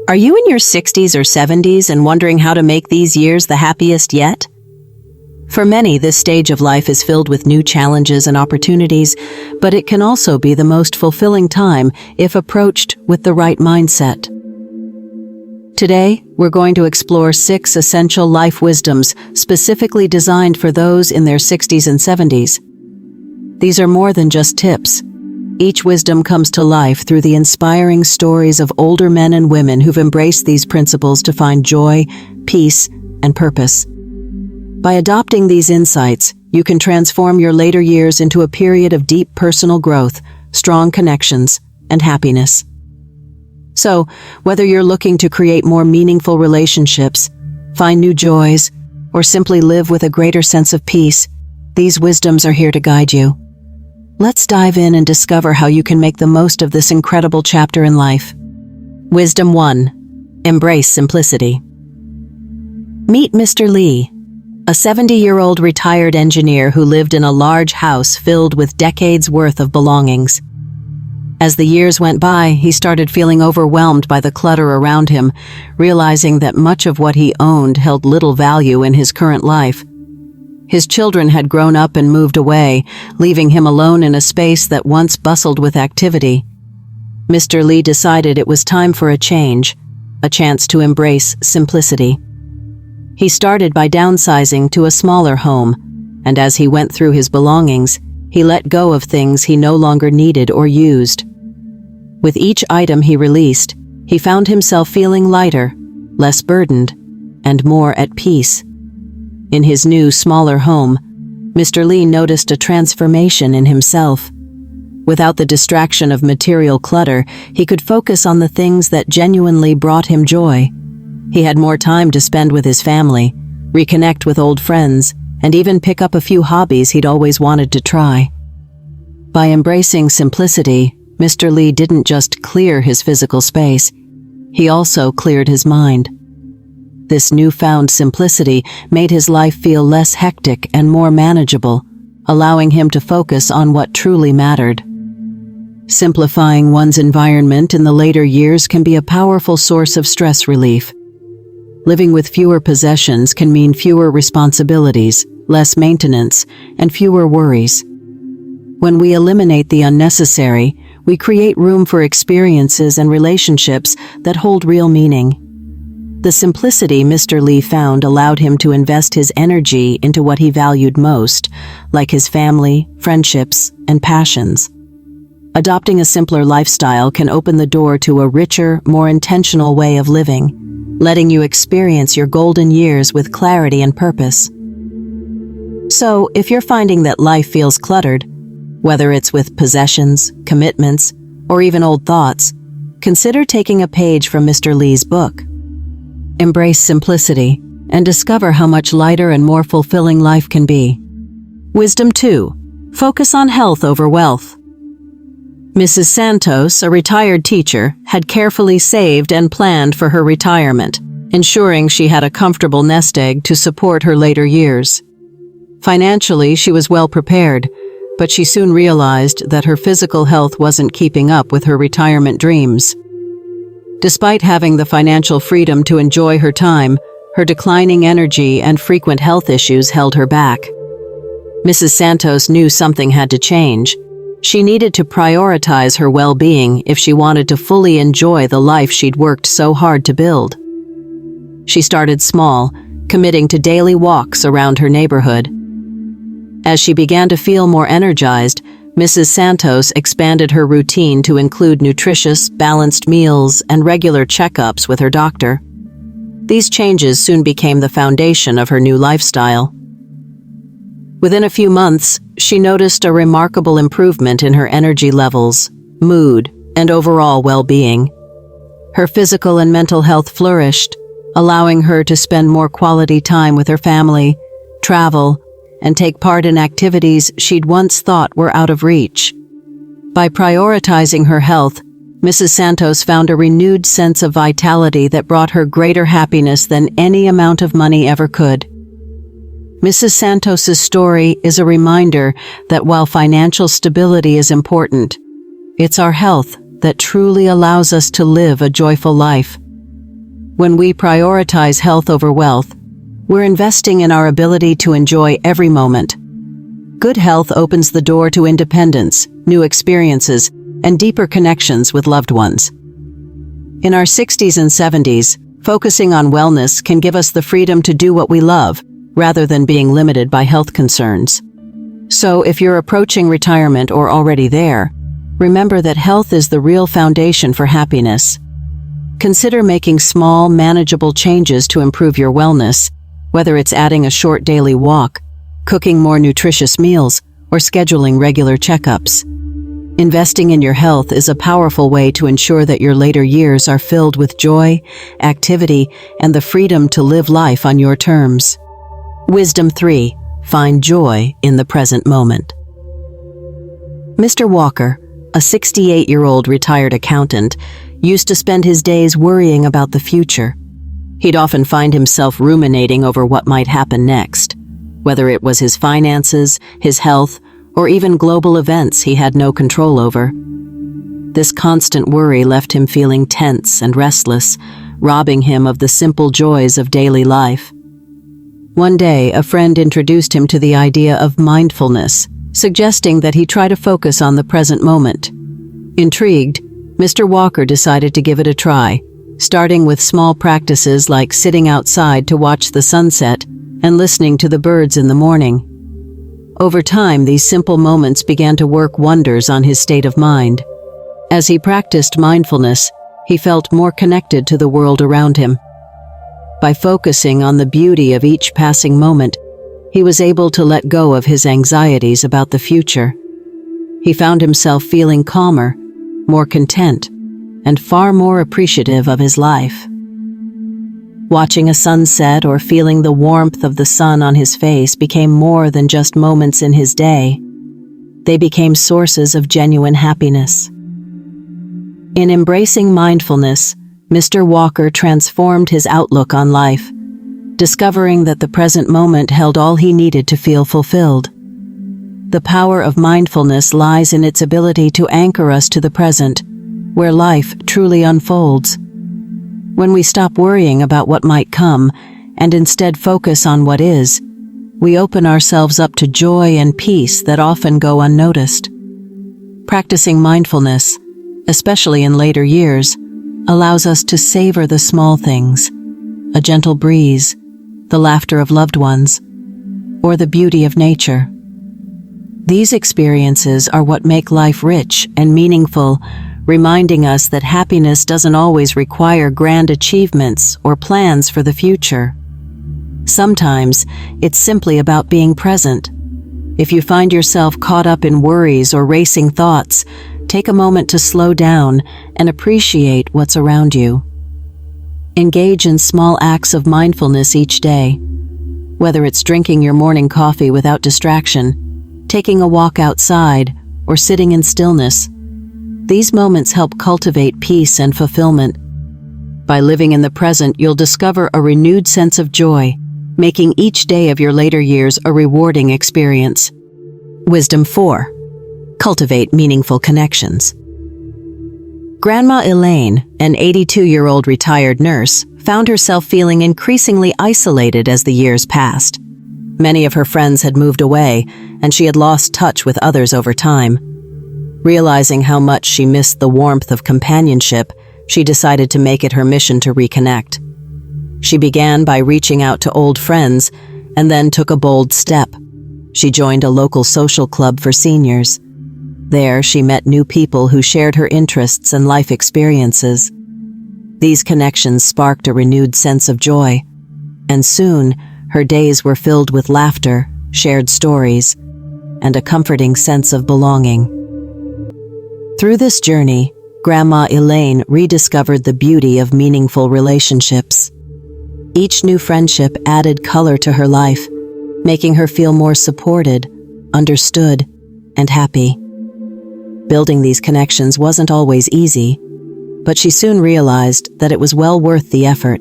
Are you in your 60s or 70s and wondering how to make these years the happiest yet? For many, this stage of life is filled with new challenges and opportunities, but it can also be the most fulfilling time if approached with the right mindset. Today, we're going to explore 6 essential life wisdoms specifically designed for those in their 60s and 70s. These are more than just tips. Each wisdom comes to life through the inspiring stories of older men and women who've embraced these principles to find joy, peace, and purpose. By adopting these insights, you can transform your later years into a period of deep personal growth, strong connections, and happiness. So, whether you're looking to create more meaningful relationships, find new joys, or simply live with a greater sense of peace, these wisdoms are here to guide you. Let's dive in and discover how you can make the most of this incredible chapter in life. Wisdom 1. Embrace simplicity. Meet Mr. Lee, a 70-year-old retired engineer who lived in a large house filled with decades' worth of belongings. As the years went by, he started feeling overwhelmed by the clutter around him, realizing that much of what he owned held little value in his current life. His children had grown up and moved away, leaving him alone in a space that once bustled with activity. Mr. Lee decided it was time for a change, a chance to embrace simplicity. He started by downsizing to a smaller home, and as he went through his belongings, he let go of things he no longer needed or used. With each item he released, he found himself feeling lighter, less burdened, and more at peace. In his new, smaller home, Mr. Lee noticed a transformation in himself. Without the distraction of material clutter, he could focus on the things that genuinely brought him joy. He had more time to spend with his family, reconnect with old friends, and even pick up a few hobbies he'd always wanted to try. By embracing simplicity, Mr. Lee didn't just clear his physical space, he also cleared his mind. This newfound simplicity made his life feel less hectic and more manageable, allowing him to focus on what truly mattered. Simplifying one's environment in the later years can be a powerful source of stress relief. Living with fewer possessions can mean fewer responsibilities, less maintenance, and fewer worries. When we eliminate the unnecessary, we create room for experiences and relationships that hold real meaning. The simplicity Mr. Lee found allowed him to invest his energy into what he valued most, like his family, friendships, and passions. Adopting a simpler lifestyle can open the door to a richer, more intentional way of living, letting you experience your golden years with clarity and purpose. So, if you're finding that life feels cluttered, whether it's with possessions, commitments, or even old thoughts, consider taking a page from Mr. Lee's book. Embrace simplicity and discover how much lighter and more fulfilling life can be. Wisdom 2. Focus on health over wealth. Mrs. Santos, a retired teacher, had carefully saved and planned for her retirement, ensuring she had a comfortable nest egg to support her later years. Financially, she was well prepared, but she soon realized that her physical health wasn't keeping up with her retirement dreams. Despite having the financial freedom to enjoy her time, her declining energy and frequent health issues held her back. Mrs. Santos knew something had to change. She needed to prioritize her well-being if she wanted to fully enjoy the life she'd worked so hard to build. She started small, committing to daily walks around her neighborhood. As she began to feel more energized, Mrs. Santos expanded her routine to include nutritious, balanced meals and regular checkups with her doctor. These changes soon became the foundation of her new lifestyle. Within a few months, she noticed a remarkable improvement in her energy levels, mood, and overall well-being. Her physical and mental health flourished, allowing her to spend more quality time with her family, travel, and take part in activities she'd once thought were out of reach. By prioritizing her health, Mrs. Santos found a renewed sense of vitality that brought her greater happiness than any amount of money ever could. Mrs. Santos's story is a reminder that while financial stability is important, it's our health that truly allows us to live a joyful life. When we prioritize health over wealth, we're investing in our ability to enjoy every moment. Good health opens the door to independence, new experiences, and deeper connections with loved ones. In our 60s and 70s, focusing on wellness can give us the freedom to do what we love, rather than being limited by health concerns. So, if you're approaching retirement or already there, remember that health is the real foundation for happiness. Consider making small, manageable changes to improve your wellness, whether it's adding a short daily walk, cooking more nutritious meals, or scheduling regular checkups. Investing in your health is a powerful way to ensure that your later years are filled with joy, activity, and the freedom to live life on your terms. Wisdom 3. Find joy in the present moment. Mr. Walker, a 68-year-old retired accountant, used to spend his days worrying about the future. He'd often find himself ruminating over what might happen next, whether it was his finances, his health, or even global events he had no control over. This constant worry left him feeling tense and restless, robbing him of the simple joys of daily life. One day, a friend introduced him to the idea of mindfulness, suggesting that he try to focus on the present moment. Intrigued, Mr. Walker decided to give it a try, starting with small practices like sitting outside to watch the sunset and listening to the birds in the morning. Over time, these simple moments began to work wonders on his state of mind. As he practiced mindfulness, he felt more connected to the world around him. By focusing on the beauty of each passing moment, he was able to let go of his anxieties about the future. He found himself feeling calmer, more content, and far more appreciative of his life. Watching a sunset or feeling the warmth of the sun on his face became more than just moments in his day. They became sources of genuine happiness. In embracing mindfulness, Mr. Walker transformed his outlook on life, discovering that the present moment held all he needed to feel fulfilled. The power of mindfulness lies in its ability to anchor us to the present, where life truly unfolds. When we stop worrying about what might come and instead focus on what is, we open ourselves up to joy and peace that often go unnoticed. Practicing mindfulness, especially in later years, allows us to savor the small things, a gentle breeze, the laughter of loved ones, or the beauty of nature. These experiences are what make life rich and meaningful, reminding us that happiness doesn't always require grand achievements or plans for the future. Sometimes, it's simply about being present. If you find yourself caught up in worries or racing thoughts, take a moment to slow down and appreciate what's around you. Engage in small acts of mindfulness each day, whether it's drinking your morning coffee without distraction, taking a walk outside, or sitting in stillness. These moments help cultivate peace and fulfillment. By living in the present, you'll discover a renewed sense of joy, making each day of your later years a rewarding experience. Wisdom 4. Cultivate meaningful connections. Grandma Elaine, an 82-year-old retired nurse, found herself feeling increasingly isolated as the years passed. Many of her friends had moved away, and she had lost touch with others over time. Realizing how much she missed the warmth of companionship, she decided to make it her mission to reconnect. She began by reaching out to old friends and then took a bold step. She joined a local social club for seniors. There, she met new people who shared her interests and life experiences. These connections sparked a renewed sense of joy, and soon, her days were filled with laughter, shared stories, and a comforting sense of belonging. Through this journey, Grandma Elaine rediscovered the beauty of meaningful relationships. Each new friendship added color to her life, making her feel more supported, understood, and happy. Building these connections wasn't always easy, but she soon realized that it was well worth the effort.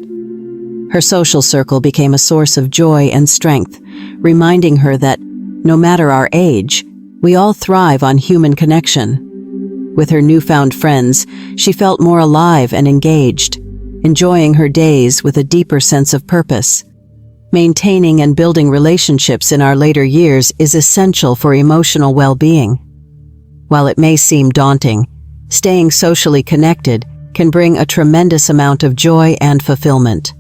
Her social circle became a source of joy and strength, reminding her that, no matter our age, we all thrive on human connection. With her newfound friends, she felt more alive and engaged, enjoying her days with a deeper sense of purpose. Maintaining and building relationships in our later years is essential for emotional well-being. While it may seem daunting, staying socially connected can bring a tremendous amount of joy and fulfillment.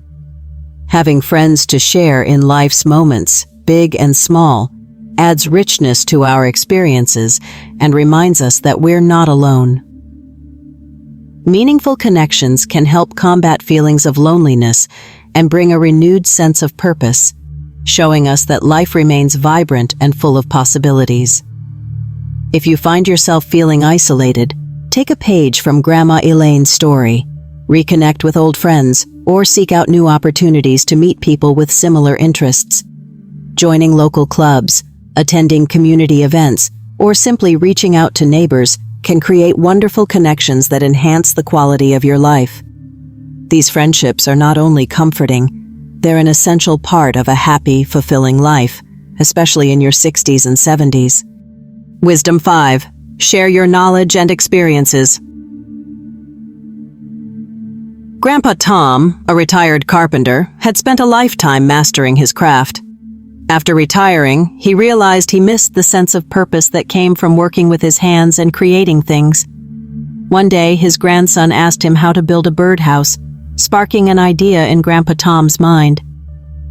Having friends to share in life's moments, big and small, adds richness to our experiences and reminds us that we're not alone. Meaningful connections can help combat feelings of loneliness and bring a renewed sense of purpose, showing us that life remains vibrant and full of possibilities. If you find yourself feeling isolated, take a page from Grandma Elaine's story, reconnect with old friends, or seek out new opportunities to meet people with similar interests. Joining local clubs, attending community events, or simply reaching out to neighbors can create wonderful connections that enhance the quality of your life. These friendships are not only comforting, they're an essential part of a happy, fulfilling life, especially in your 60s and 70s. Wisdom 5. Share your knowledge and experiences. Grandpa Tom, a retired carpenter, had spent a lifetime mastering his craft. After retiring, he realized he missed the sense of purpose that came from working with his hands and creating things. One day, his grandson asked him how to build a birdhouse, sparking an idea in Grandpa Tom's mind.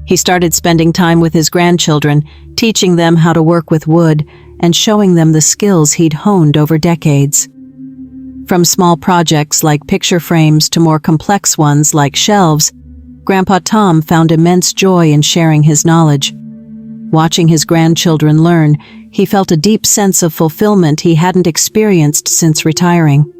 He started spending time with his grandchildren, teaching them how to work with wood and showing them the skills he'd honed over decades. From small projects like picture frames to more complex ones like shelves, Grandpa Tom found immense joy in sharing his knowledge. Watching his grandchildren learn, he felt a deep sense of fulfillment he hadn't experienced since retiring.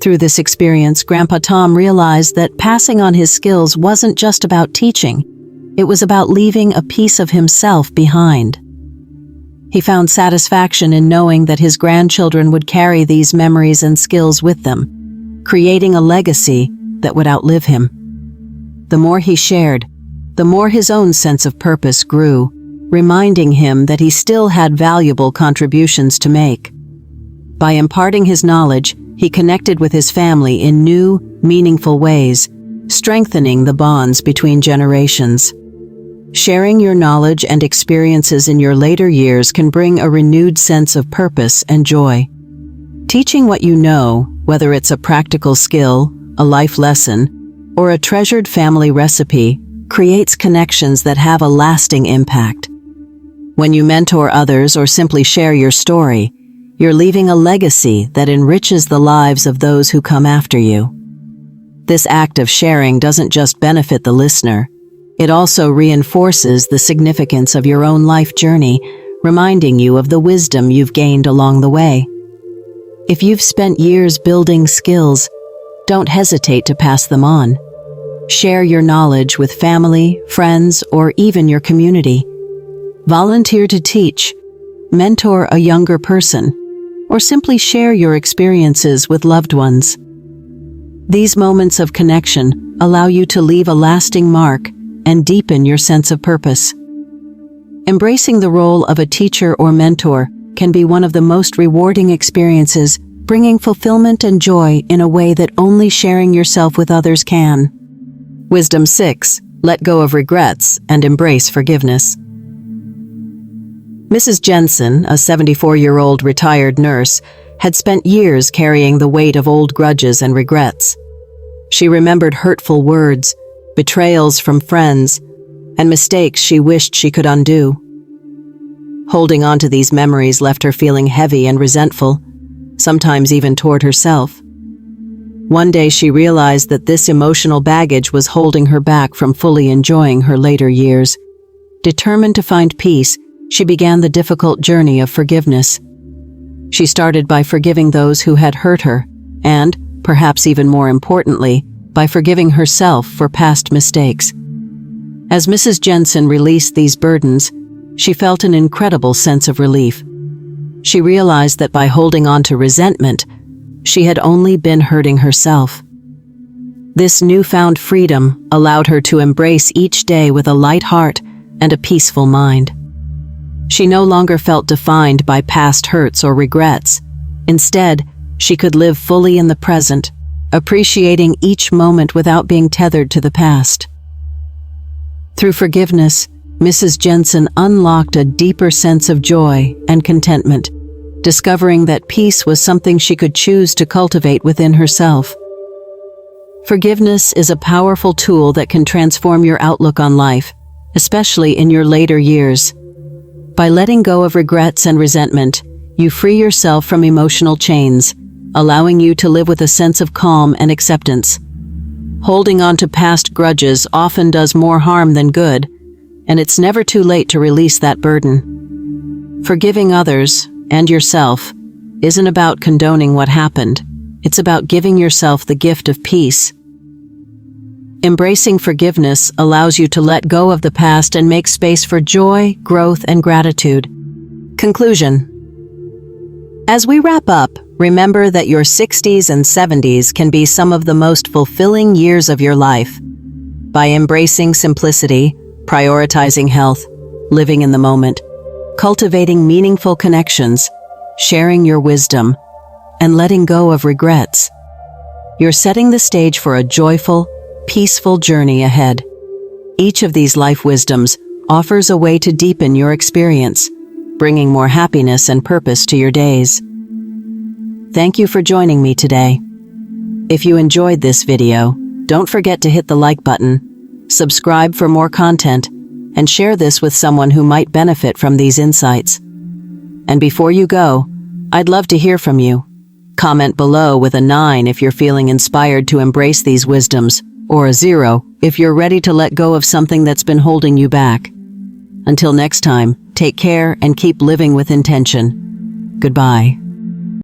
Through this experience, Grandpa Tom realized that passing on his skills wasn't just about teaching. It was about leaving a piece of himself behind. He found satisfaction in knowing that his grandchildren would carry these memories and skills with them, creating a legacy that would outlive him. The more he shared, the more his own sense of purpose grew, reminding him that he still had valuable contributions to make. By imparting his knowledge, he connected with his family in new, meaningful ways, strengthening the bonds between generations. Sharing your knowledge and experiences in your later years can bring a renewed sense of purpose and joy. Teaching what you know, whether it's a practical skill, a life lesson, or a treasured family recipe, creates connections that have a lasting impact. When you mentor others or simply share your story, you're leaving a legacy that enriches the lives of those who come after you. This act of sharing doesn't just benefit the listener, it also reinforces the significance of your own life journey, reminding you of the wisdom you've gained along the way. If you've spent years building skills, don't hesitate to pass them on. Share your knowledge with family, friends, or even your community. Volunteer to teach, mentor a younger person, or simply share your experiences with loved ones. These moments of connection allow you to leave a lasting mark and deepen your sense of purpose. Embracing the role of a teacher or mentor can be one of the most rewarding experiences, bringing fulfillment and joy in a way that only sharing yourself with others can. Wisdom 6. Let go of regrets and embrace forgiveness. Mrs. Jensen, a 74-year-old retired nurse, had spent years carrying the weight of old grudges and regrets. She remembered hurtful words, betrayals from friends, and mistakes she wished she could undo. Holding on to these memories left her feeling heavy and resentful, sometimes even toward herself. One day she realized that this emotional baggage was holding her back from fully enjoying her later years. Determined to find peace, she began the difficult journey of forgiveness. She started by forgiving those who had hurt her, and, perhaps even more importantly, by forgiving herself for past mistakes. As Mrs. Jensen released these burdens, she felt an incredible sense of relief. She realized that by holding on to resentment, she had only been hurting herself. This newfound freedom allowed her to embrace each day with a light heart and a peaceful mind. She no longer felt defined by past hurts or regrets. Instead, she could live fully in the present, appreciating each moment without being tethered to the past. Through forgiveness, Mrs. Jensen unlocked a deeper sense of joy and contentment, discovering that peace was something she could choose to cultivate within herself. Forgiveness is a powerful tool that can transform your outlook on life, especially in your later years. By letting go of regrets and resentment, you free yourself from emotional chains, allowing you to live with a sense of calm and acceptance. Holding on to past grudges often does more harm than good, and it's never too late to release that burden. Forgiving others, and yourself, isn't about condoning what happened. It's about giving yourself the gift of peace. Embracing forgiveness allows you to let go of the past and make space for joy, growth, and gratitude. Conclusion. As we wrap up, remember that your 60s and 70s can be some of the most fulfilling years of your life. By embracing simplicity, prioritizing health, living in the moment, cultivating meaningful connections, sharing your wisdom, and letting go of regrets, you're setting the stage for a joyful, peaceful journey ahead. Each of these life wisdoms offers a way to deepen your experience, bringing more happiness and purpose to your days. Thank you for joining me today. If you enjoyed this video, don't forget to hit the like button, subscribe for more content, and share this with someone who might benefit from these insights. And before you go, I'd love to hear from you. Comment below with a 9 if you're feeling inspired to embrace these wisdoms, or a 0 if you're ready to let go of something that's been holding you back. Until next time, take care and keep living with intention. Goodbye.